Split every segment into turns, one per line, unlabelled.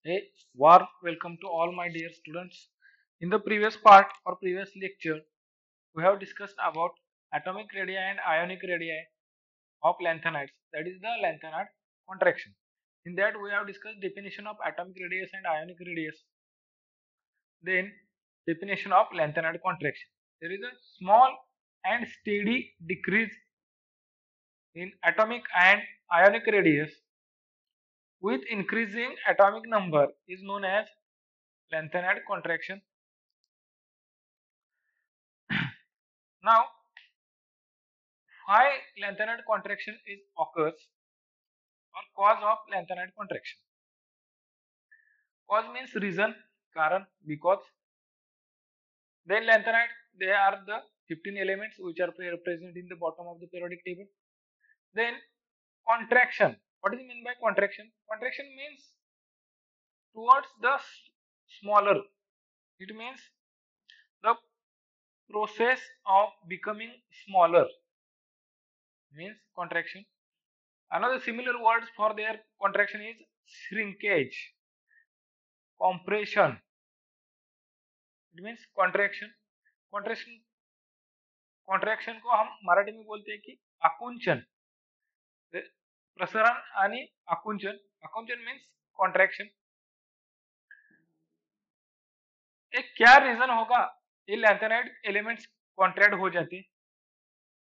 A warm welcome to all my dear students. In the previous part or previous lecture, we have discussed about atomic radii and ionic radii of lanthanides. That is the lanthanide contraction. In that, we have discussed definition of atomic radius and ionic radius. Then, definition of lanthanide contraction. There is a small and steady decrease in atomic and ionic radius with increasing atomic number is known as lanthanide contraction. Now, why lanthanide contraction is occurs or cause of lanthanide contraction? Cause means reason, karan, because. Then lanthanide, they are the 15 elements which are present in the bottom of the periodic table. Then contraction. What is meant by contraction? Contraction means towards the smaller. It means the process of becoming smaller means contraction. Another similar words for their contraction is shrinkage, compression. It means contraction. contraction contraction को हम मराठी में बोलते हैं कि आकुंचन. प्रसरण आणि आकुंचन. आकुंचन मीन्स कॉन्ट्रैक्शन. एक क्या रीजन होगा ये लैंथेनाइड एलिमेंट्स कॉन्ट्रैक्ट हो जाते हैं,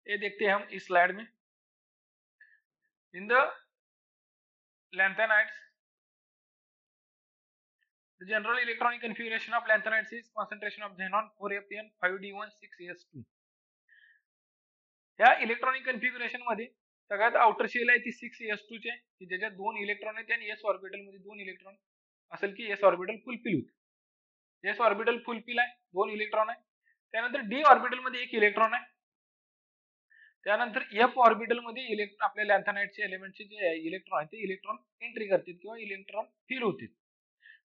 ये देखते हैं हम इस स्लाइड में. In the lanthanides, the general electronic configuration of lanthanides is concentration of xenon 4Fe 5D1 6S2. या इलेक्ट्रॉनिक कन्फिग्युरेशन मध्ये सगळ्यात आउटर शेल आहे ती 6s2 चे, की ज्याच्यात 2 इलेक्ट्रॉन आहेत आणि s ऑर्बिटल मध्ये 2 इलेक्ट्रॉन असेल की s ऑर्बिटल फुल फिल होते. s ऑर्बिटल फुल फिल आहे, 2 इलेक्ट्रॉन आहे. त्यानंतर d ऑर्बिटल मध्ये 1 इलेक्ट्रॉन आहे. त्यानंतर f ऑर्बिटल मध्ये आपल्या लॅंथनाइडचे एलिमेंटचे जे इलेक्ट्रॉन आहेत ते इलेक्ट्रॉन एंट्री करतात किंवा इलेक्ट्रॉन फिल होतात.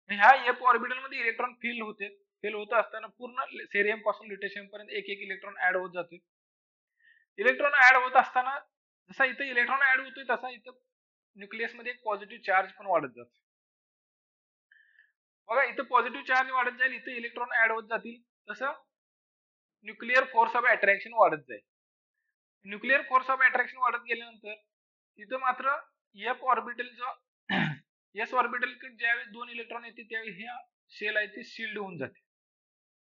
ह्या f ऑर्बिटल मध्ये इलेक्ट्रॉन फिल होत असताना पूर्ण सेरियम पासून ल्युटेशियम पर्यंत एक एक इलेक्ट्रॉन ऍड होत जाते. इलेक्ट्रॉन ऍड होत असताना जसा इथे इलेक्ट्रॉन ऍड होतोय तसा इथं न्यूक्लियस मध्ये एक पॉझिटिव्ह चार्ज पण वाढत जातो. बघा इथं पॉझिटिव्ह चार्ज वाढत जाईल, इथं इलेक्ट्रॉन ऍड होत जातील, तसं न्यूक्लिअर फोर्स ऑफ अट्रॅक्शन वाढत जाईल. न्यूक्लिअर फोर्स ऑफ अट्रॅक्शन वाढत गेल्यानंतर इथं मात्र एफ ऑर्बिटल जो एस ऑर्बिटल ज्यावेळी 2 इलेक्ट्रॉन येते त्यावेळी ह्या शेल आहे ती शिल्ड होऊन जाते,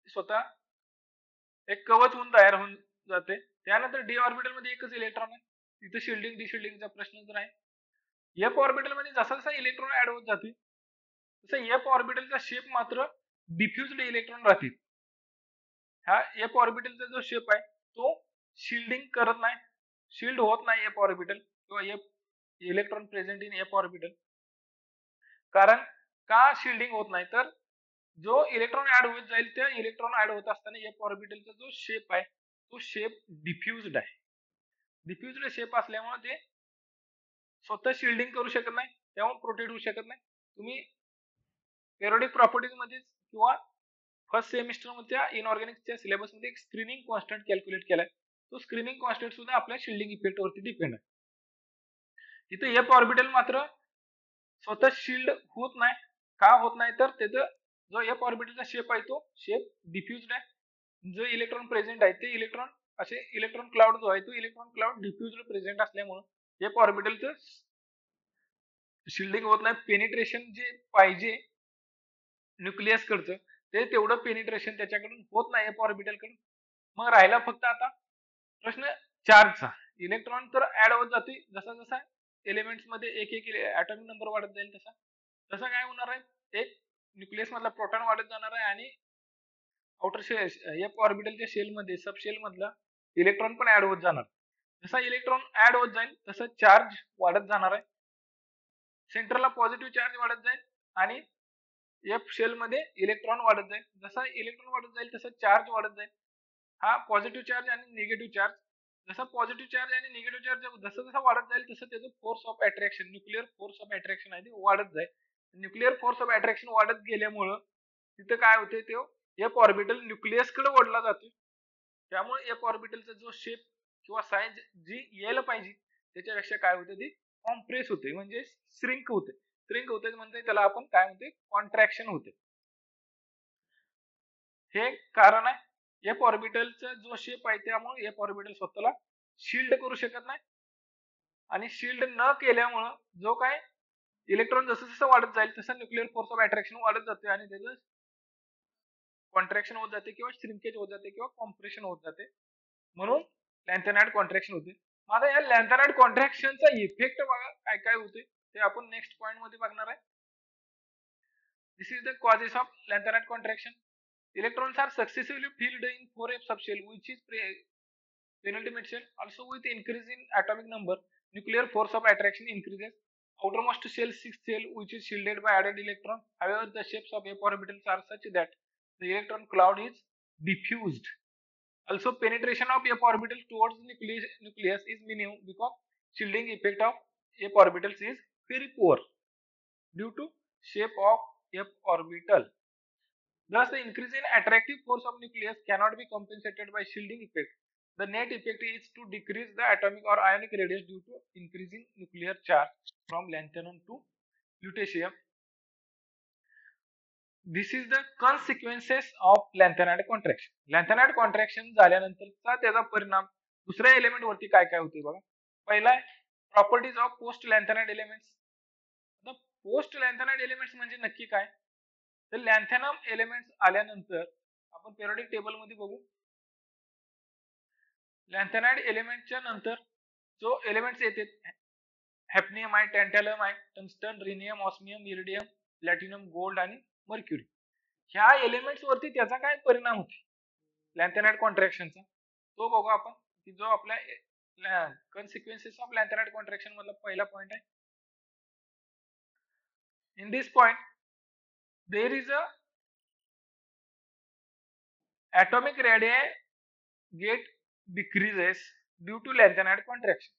स्वतः एक कवच होऊन तयार होऊन जाते. त्यानंतर डी ऑर्बिटल मध्ये एकच इलेक्ट्रॉन आहे, तिथे शिल्डिंग डिशिल्डिंगचा प्रश्नच नाही. एफ ऑर्बिटल मध्ये जसा जसा इलेक्ट्रॉन ऍड होत जाते तसं एफ ऑर्बिटलचा शेप मात्र डिफ्युज्ड इलेक्ट्रॉन राहते. हा एफ ऑर्बिटलचा जो शेप आहे तो शिल्डिंग करत नाही, शिल्ड होत नाही एफ ऑर्बिटल किंवा F electron present in F orbital. कारण का शिल्डिंग होत नाही, तर जो इलेक्ट्रॉन ऍड होत जाईल त्या इलेक्ट्रॉन ऍड होत असताना एफ ऑर्बिटलचा जो शेप आहे तो शेप डिफ्युज्ड आहे. डिफ्युज्ड शेप असल्यामुळे ते स्वतः शिल्डिंग करू शकत नाही, त्यामुळे प्रोटेक्ट होऊ शकत नाही. तुम्ही पेरियोडिक प्रॉपर्टीज मध्ये किंवा फर्स्ट सेमिस्टर मध्ये इनऑर्गॅनिकच्या सिलेबस मध्ये एक स्क्रीनिंग कॉन्स्टंट कॅल्क्युलेट केलाय. तो स्क्रीनिंग कॉन्स्टंट सुद्धा आपल्या शिल्डिंग इफेक्ट वरती डिपेंड आहे. इथे एफ ऑर्बिटल मात्र स्वतः शिल्ड होत नाही. का होत नाही, तर त्याचा जो एफ ऑर्बिटलचा शेप आहे तो शेप डिफ्युज्ड आहे. जो इलेक्ट्रॉन प्रेझेंट आहे ते इलेक्ट्रॉन असे इलेक्ट्रॉन क्लाउड जो आहे तो इलेक्ट्रॉन क्लाउड डिफ्युज्ड प्रेझेंट असल्यामुळे एफ ऑर्बिटलचं शिल्डिंग होत नाही. पेनिट्रेशन जे पाहिजे न्यूक्लियस कडचं ते तेवढं पेनिट्रेशन त्याच्याकडून होत नाही एफ ऑर्बिटल कडून. मग राहिला फक्त आता प्रश्न चार्जचा. इलेक्ट्रॉन तर ऍड होत जाते, जसा जसा एलिमेंट्स मध्ये एक एक ऍटॉमिक नंबर वाढत जाईल तसा तसा काय होणार आहे, एक न्यूक्लियस मधला प्रोटॉन वाढत जाणार आहे आणि आउटर शेल एफ ऑर्बिटलच्या शेल मध्ये सब शेल मधला इलेक्ट्रॉन पण ऍड होत जाणार. जसा इलेक्ट्रॉन ऍड होत जाईल तसं चार्ज वाढत जाणार आहे. सेंटरला पॉझिटिव्ह चार्ज वाढत जाईल आणि एफ शेल मध्ये इलेक्ट्रॉन वाढत जाईल. जसा इलेक्ट्रॉन वाढत जाईल तसं चार्ज वाढत जाईल. हा पॉझिटिव्ह चार्ज आणि निगेटिव्ह चार्ज, जसा पॉझिटिव्ह चार्ज आणि निगेटिव्ह चार्ज जसं जसं वाढत जाईल तसं त्याचं force of attraction, nuclear force of attraction आहे ते वाढत जाईल. न्यूक्लिअर फोर्स ऑफ अट्रॅक्शन वाढत गेल्यामुळं तिथं काय होते, तो एफ ऑर्बिटल न्यूक्लियस कडे ओढला जातो. त्यामुळे एफ ऑर्बिटलचा जो शेप किंवा साईज जी यायला पाहिजे त्याच्यापेक्षा काय होते, ती कॉम्प्रेस होते म्हणजे श्रिंक होते. श्रिंक होते म्हणजे त्याला आपण काय म्हणते, कॉन्ट्रॅक्शन होते. हे कारण आहे एफ ऑर्बिटलचा जो शेप आहे त्यामुळे एफ ऑर्बिटल स्वतःला शिल्ड करू शकत नाही, आणि शिल्ड न केल्यामुळं जो काय इलेक्ट्रॉन जसं जसं वाढत जाईल तसं न्यूक्लिअर फोर्स ऑफ अट्रॅक्शन वाढत जाते आणि त्याचं कॉन्ट्रॅक्शन होत जाते किंवा श्रिंकेज होत जाते किंवा कॉम्प्रेशन होत जाते, म्हणून लॅन्थेनाइड कॉन्ट्रॅक्शन होते. मग आता या लॅन्थेनाइड कॉन्ट्रॅक्शनचा इफेक्ट बघा काय काय होते ते आपण नेक्स्ट पॉइंट मध्ये बघणार आहे. This is the causes of lanthanide contraction. Electrons are successively filled in 4f subshell, which is penultimate shell. Also, with increase in atomic number, nuclear force of attraction increases. Outermost shell, sixth shell, which is shielded by added electron. However, the shapes of f orbitals are such that the electron cloud is diffused. Also, penetration of f orbital towards nucleus is minimum because shielding effect of f orbitals is very poor due to shape of f orbital. Thus, the increase in attractive force of nucleus cannot be compensated by shielding effect. The net effect is to decrease the atomic or ionic radius due to increasing nuclear charge from lanthanum to lutetium. This is the consequences of lanthanide contraction. Lanthanide contraction झाल्यानंतरचा त्याचा परिणाम दुसऱ्या element वरती काय काय होते बघा. पहिला आहे प्रॉपर्टीज ऑफ पोस्ट लॅन्थेनाइड एलिमेंट्स. आता पोस्ट लॅन्थेनाइड एलिमेंट्स म्हणजे नक्की काय, तर लॅन्थेनम एलिमेंट्स आल्यानंतर आपण पेरियोडिक टेबल मध्ये बघू. लॅन्थेनाइड एलिमेंटच्या नंतर जो एलिमेंट्स येतात हॅफनियम आहे, टँटॅलम आहे, tungsten, rhenium, osmium, iridium, platinum, gold आणि मर्क्युरी. ह्या एलिमेंट्स वरती त्याचा काय परिणाम होते लॅन्थेनाइड कॉन्ट्रॅक्शनचा तो बघू आपण, की जो आपल्या कॉन्सिक्वेन्सेस ऑफ लॅन्थेनाइड कॉन्ट्रॅक्शन मधला पहिला पॉइंट आहे. In this point there is a atomic radii get decreases due to lanthanide contraction.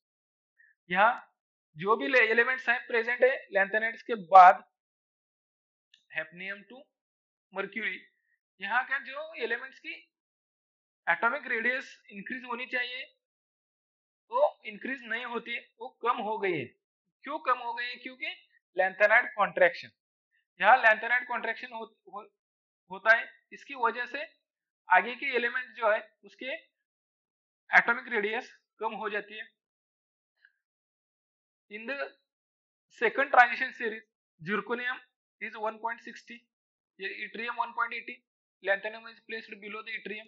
यहाँ जो भी एलिमेंट्स हैं प्रेजेंट है लैंथेनाइड्स के बाद हैफनियम टू मर्क्यूरी, यहाँ का जो एलिमेंट्स की एटॉमिक रेडियस इंक्रीज होनी चाहिए वो इंक्रीज नहीं होती, वो कम हो गई है. क्यों कम हो गई है, क्योंकि लैंथेनाइड कॉन्ट्रैक्शन. यहाँ लैंथेनाइड कॉन्ट्रैक्शन होता है, इसकी वजह से आगे के एलिमेंट जो है उसके एटॉमिक रेडियस कम हो जाती है. In the second transition series zirconium is 1.60, yttrium 1.80, lanthanum is placed below the yttrium,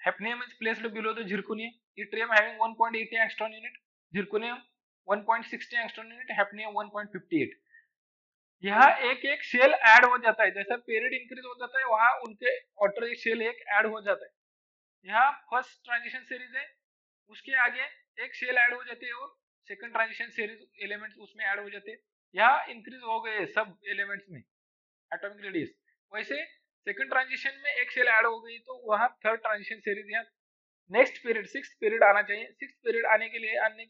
hafnium is placed below the zirconium, yttrium having 1.80 angstrom unit, zirconium 1.60 angstrom unit, hafnium 1.58. यहाँ एक एक shell add हो जाता है, जैसा पीरियड इंक्रीज हो जाता है वहां उनके ऑर्डर शेल एक ऐड हो जाता है. यहाँ फर्स्ट ट्रांजिशन सीरीज है, उसके आगे एक शेल ऐड हो जाती है और सेकंड ट्रांजिशन सीरीज एलिमेंट्स उसमें ऐड हो जाते हैं. यहाँ इंक्रीज हो गए सब एलिमेंट्स में एटॉमिक रेडियस, वैसे सेकंड ट्रांजिशन में एक शेल ऐड हो गई तो वहां थर्ड ट्रांजिशन सीरीज यहाँ नेक्स्ट पीरियड सिक्स्थ पीरियड आना चाहिए. सिक्स्थ पीरियड आने के लिए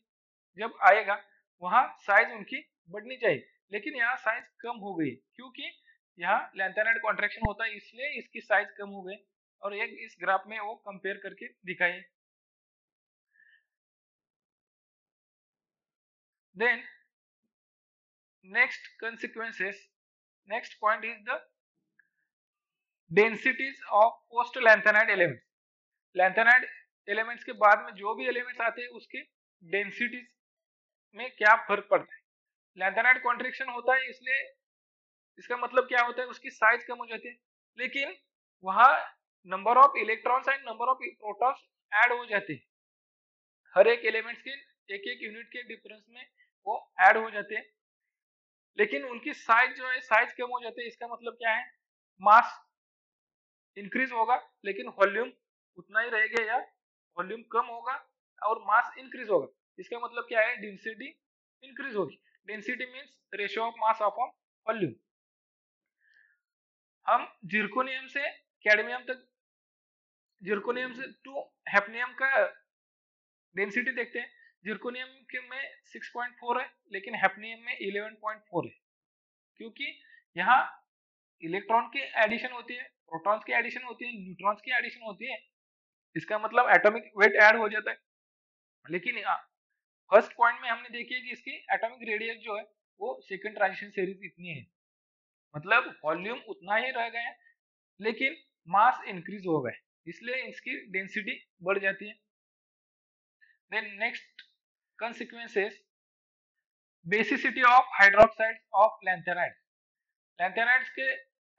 जब आएगा वहां साइज उनकी बढ़नी चाहिए, लेकिन यहाँ साइज कम हो गई क्योंकि यहाँ लैंथेनाइड कॉन्ट्रैक्शन होता है इसलिए इसकी साइज कम हो गई, और एक इस ग्राफ में वो कंपेयर करके दिखाइए. Then next consequences, next point is the densities of post lanthanide elements. Lanthanide elements के बाद में जो भी एलिमेंट्स आते हैं उसके डेंसिटीज में क्या फर्क पड़ता है. लैंथेनाइड कॉन्ट्रैक्शन होता है इसलिए इसका मतलब क्या होता है, उसकी साइज कम हो जाती है, लेकिन वहां number of electrons end number of protons add हो जाते हैं. हर एक एलिमेंट्स के एक एक यूनिट के डिफरेंस में वो ऐड हो जाते हैं, लेकिन उनकी साइज जो है साइज कम हो जाती है. इसका मतलब क्या है, मास इंक्रीज होगा लेकिन वॉल्यूम उतना ही रहेगा या वॉल्यूम कम होगा और मास इंक्रीज होगा. इसका मतलब क्या है, डेंसिटी इंक्रीज होगी. Density means ratio of mass upon volume. हम जिरकोनियम से कैडमियम तक, जिरकोनियम से टू हैफनियम का डेंसिटी देखते हैं. जिरकोनियम के में 6.4 है लेकिन हैफनियम में 11.4 है, क्योंकि यहाँ इलेक्ट्रॉन की एडिशन होती है, प्रोटॉन्स की एडिशन होती है, न्यूट्रॉन्स की एडिशन होती है. इसका मतलब एटॉमिक वेट ऐड हो जाता है. लेकिन फर्स्ट पॉइंट में हमने देखी है कि इसकी एटॉमिक रेडियस जो है वो सेकंड ट्रांजिशन सीरीज इतनी है, मतलब वॉल्यूम उतना ही रह गया लेकिन मास इंक्रीज हो गए, इसलिए इसकी डेंसिटी बढ़ जाती है। Then next consequences, basicity of hydroxide of lanthanide. Lanthanides के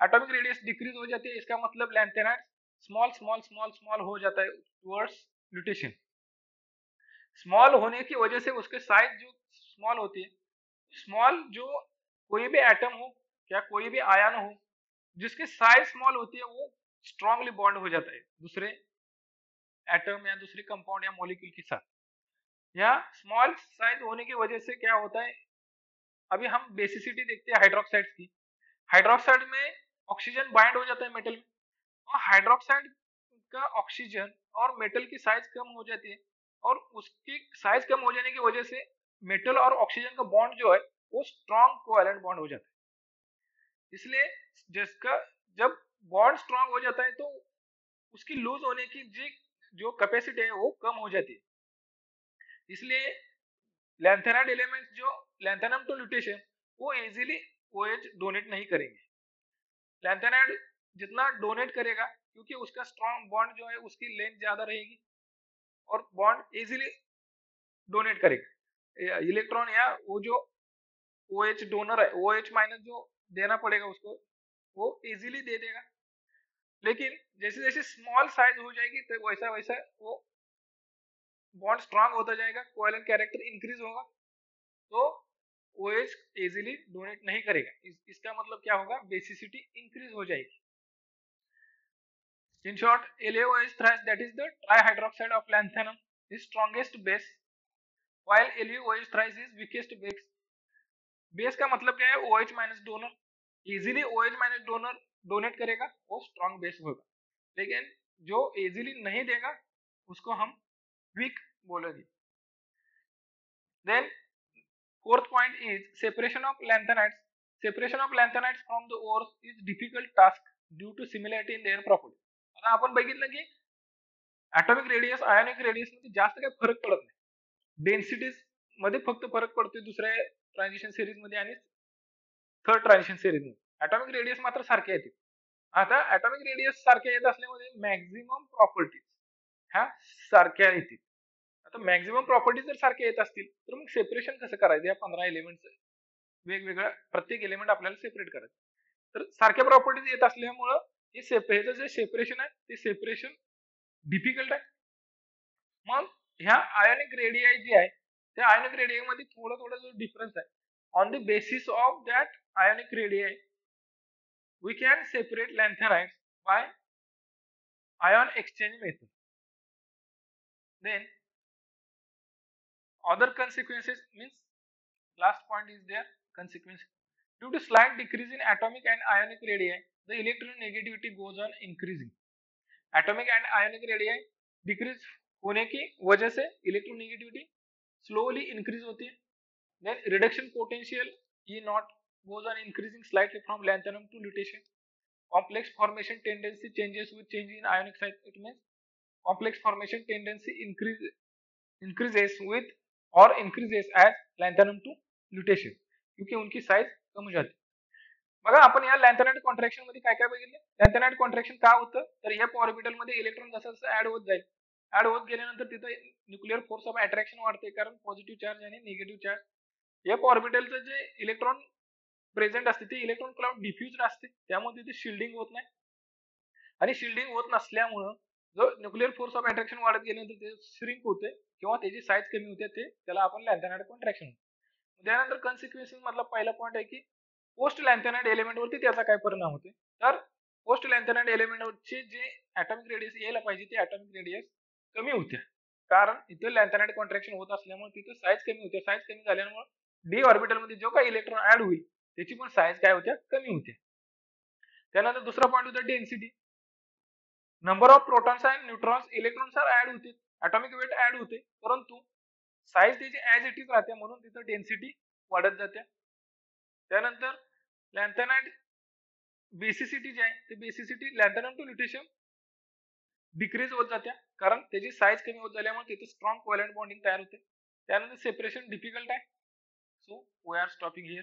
एटॉमिक रेडियस डिक्रीज हो जाती है, इसका मतलब lanthanide small small small small हो जाता है टुवर्ड्स ल्यूटेशन। स्मॉल होने की वजह से उसके साइज जो स्मॉल होती है, स्मॉल जो कोई भी एटम हो या कोई भी आयन हो जिसकी साइज स्मॉल होती है वो स्ट्रांगली बॉन्ड हो जाता है दूसरे एटम या दूसरे कंपाउंड या मॉलिक्यूल के साथ। या स्मॉल साइज होने की वजह से क्या होता है, अभी हम बेसिसिटी देखते हैं हाइड्रोक्साइड की। हाइड्रोक्साइड में ऑक्सीजन बाइंड हो जाता है मेटल में, और हाइड्रोक्साइड का ऑक्सीजन और मेटल की साइज कम हो जाती है, और उसकी साइज कम हो जाने की वजह से मेटल और ऑक्सीजन का बॉन्ड जो है वो स्ट्रॉन्ग कोवैलेंट बॉन्ड हो जाता है। इसलिए जिसका जब बॉन्ड स्ट्रॉन्ग हो जाता है तो उसकी लूज होने की जो कैपेसिटी है वो कम हो जाती है। इसलिए लैंथेनाइड एलिमेंट्स जो लैंथेनम टू ल्यूटेशियम वो इजीली OH डोनेट नहीं करेंगे। लैंथेनाइड जितना डोनेट करेगा क्योंकि उसका स्ट्रॉन्ग बॉन्ड जो है उसकी लेंथ ज्यादा रहेगी और बॉन्ड इजीली डोनेट करेगा इलेक्ट्रॉन, या वो जो OH डोनर है OH माइनस जो देना पड़ेगा उसको वो इजीली दे देगा। लेकिन जैसे जैसे स्मॉल साइज हो जाएगी तो वैसा वैसा वो बॉन्ड स्ट्रांग होता जाएगा, कोवेलेंट कैरेक्टर इंक्रीज होगा, तो OH इजीली डोनेट नहीं करेगा। इसका मतलब क्या होगा, बेसिसिटी इंक्रीज हो जाएगी। In short, LaOH thrice, that is the trihydroxide of lanthanum, is strongest base, while LuOH thrice is weakest base. Base का मतलब क्या है, OH minus donor, easily OH minus donor donate करेगा वो स्ट्रॉन्ग बेस होगा, लेकिन जो इजीली नहीं देगा उसको हम वीक बोलेंगे। Then fourth point is separation of lanthanides. Separation of lanthanides from the ores is difficult task due to similarity in their property. आता आपण बघितलं की atomic radius ionic radius मध्ये जास्त काही फरक पडत नाही, डेन्सिटीज मध्ये फक्त फरक पडतोय दुसऱ्या ट्रान्झिशन सिरीज मध्ये आणि थर्ड ट्रान्झिशन सिरीज मध्ये, atomic radius मात्र सारखे येते। आता atomic radius सारखे येत असल्यामुळे मॅक्झिमम प्रॉपर्टीज ह्या सारख्या येतील। आता मॅक्झिमम प्रॉपर्टी जर सारखे येत असतील तर मग सेपरेशन कसं करायचं, या 15 एलिमेंटचं वेगवेगळ्या प्रत्येक एलिमेंट आपल्याला सेपरेट करायचं, तर सारख्या प्रॉपर्टीज येत असल्यामुळं हे जे सेपरेशन आहे ते सेपरेशन डिफिकल्ट आहे। मग ह्या आयोनिक रेडियाई जी आहे त्या आयोनिक रेडियाई मध्ये थोडा थोडा जो डिफरन्स आहे, on the basis of that ionic radii we can separate lanthanides by ion exchange method. Then other consequences means last point is there consequence. Due to slight decrease in atomic and ionic radii, the electronegativity goes on increasing. Atomic and ionic radii decrease होने की वजह से electronegativity slowly increase होती है। Then reduction potential E naught goes on increasing slightly from lanthanum to lutetium. Complex formation tendency changes with change in ionic size. It means complex formation tendency increases with or increases as lanthanum to lutetium, क्योंकि उनकी size कम हो जाती। बघा आपण या लॅन्थेनाइड contraction मध्ये काय काय बघितलं, लॅन्थेनाइड कॉन्ट्रॅक्शन का होतं, तर एफ ऑर्बिटल मध्ये इलेक्ट्रॉन जसं जसं ऍड होत जाईल, ऍड होत गेल्यानंतर तिथे न्यूक्लिअर फोर्स ऑफ अट्रॅक्शन वाढते, कारण पॉझिटिव्ह चार्ज आणि निगेटिव्ह चार्ज एफ ऑर्बिटलचं जे इलेक्ट्रॉन प्रेझेंट असते ते इलेक्ट्रॉन क्लाउड डिफ्युज्ड असते, त्यामुळे तिथे शिल्डिंग होत नाही, आणि शिल्डिंग होत नसल्यामुळं जो न्यूक्लिअर फोर्स ऑफ अट्रॅक्शन वाढत गेल्यानंतर ते श्रिंक होते किंवा त्याची साईज कमी होते, ते त्याला आपण लॅन्थेनाइड कॉन्ट्रॅक्शन। त्यानंतर कॉन्सिक्वेन्सेस मधला पहिला पॉईंट आहे की पोस्ट लॅन्थेनाइड एलिमेंट वरती त्याचा काय परिणाम होते, तर पोस्ट लॅन्थेनाइड एलिमेंट वरचे जे ॲटॉमिक रेडियस यायला पाहिजे ते ॲटॉमिक रेडियस कमी होते, कारण इथे लॅन्थेनाइड कॉन्ट्रॅक्शन होत असल्यामुळे तिथे साईज कमी होते, साईज कमी झाल्यामुळे डी ऑर्बिटल मध्ये जो काही इलेक्ट्रॉन ऍड होईल त्याची पण साईज काय होते, कमी होते। त्यानंतर दुसरा पॉईंट होता density, number of protons and neutrons electrons add होते, ॲटॉमिक वेट ऍड होते, परंतु साईज त्याची ऍज इट इज राहते, म्हणून तिथे डेन्सिटी वाढत जाते। त्यानंतर लॅन्थेनाइड बेसिसिटी जी आहे ते बेसिसिटी लॅन्थेनम टू ल्युटेशियम डिक्रीज होत जाते, कारण त्याची साईज कमी होत झाल्यामुळे तिथे स्ट्रॉंग कोव्हॅलेंट बॉन्डिंग तयार होते। त्यानंतर सेपरेशन डिफिकल्ट आहे, So we are stopping here.